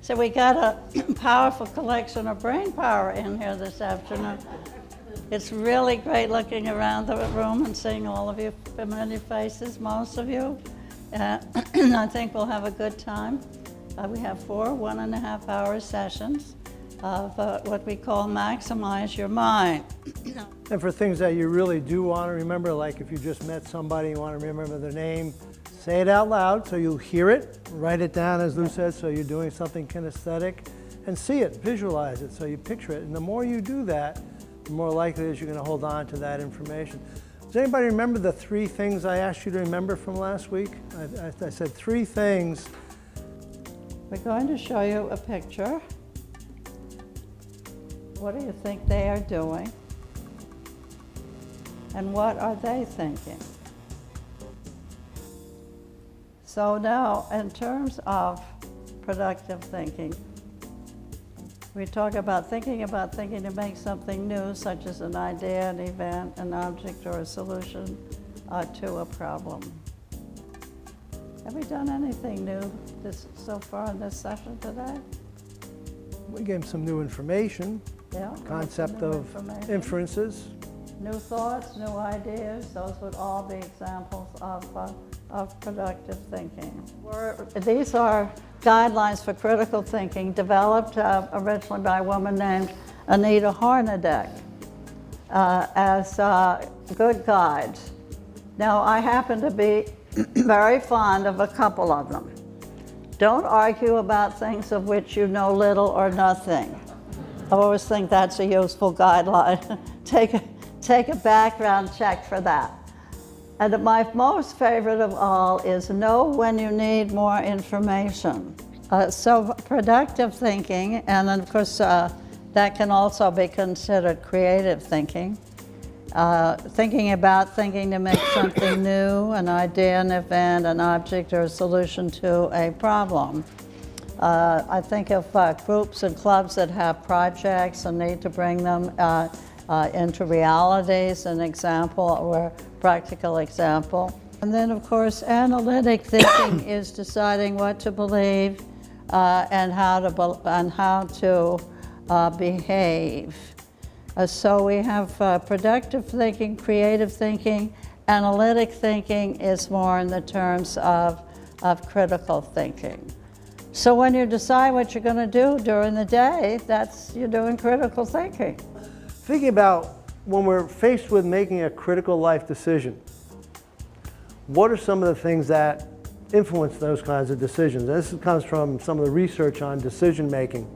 So we got a powerful collection of brain power in here this afternoon. It's really great looking around the room and seeing all of you familiar faces, most of you. I think we'll have a good time. We have 4 1.5-hour sessions of what we call Maximize Your Mind. And for things that you really do want to remember, like if you just met somebody, you want to remember their name, say it out loud so you'll hear it, write it down as Lou said, so you're doing something kinesthetic, and see it, visualize it, so you picture it. And the more you do that, the more likely it is you're going to hold on to that information. Does anybody remember the 3 things I asked you to remember from last week? I said 3 things. We're going to show you a picture. What do you think they are doing? And what are they thinking? So now, in terms of productive thinking, we talk about thinking to make something new, such as an idea, an event, an object, or a solution to a problem. Have we done anything new so far in this session today? We gave some new information, Yeah. concept new of information. inferences. New thoughts, new ideas, those would all be examples of productive thinking. These are guidelines for critical thinking developed originally by a woman named Anita Hornadek as good guides. Now, I happen to be very fond of a couple of them. Don't argue about things of which you know little or nothing. I always think that's a useful guideline. Take a background check for that. And my most favorite of all is know when you need more information. So productive thinking, and of course that can also be considered creative thinking. Thinking to make something new, an idea, an event, an object, or a solution to a problem. I think of groups and clubs that have projects and need to bring them into realities, an example or practical example. And then, of course, analytic thinking is deciding what to believe and how to behave. So we have productive thinking, creative thinking. Analytic thinking is more in the terms of critical thinking. So when you decide what you're going to do during the day, you're doing critical thinking. Thinking about when we're faced with making a critical life decision, what are some of the things that influence those kinds of decisions? And this comes from some of the research on decision making.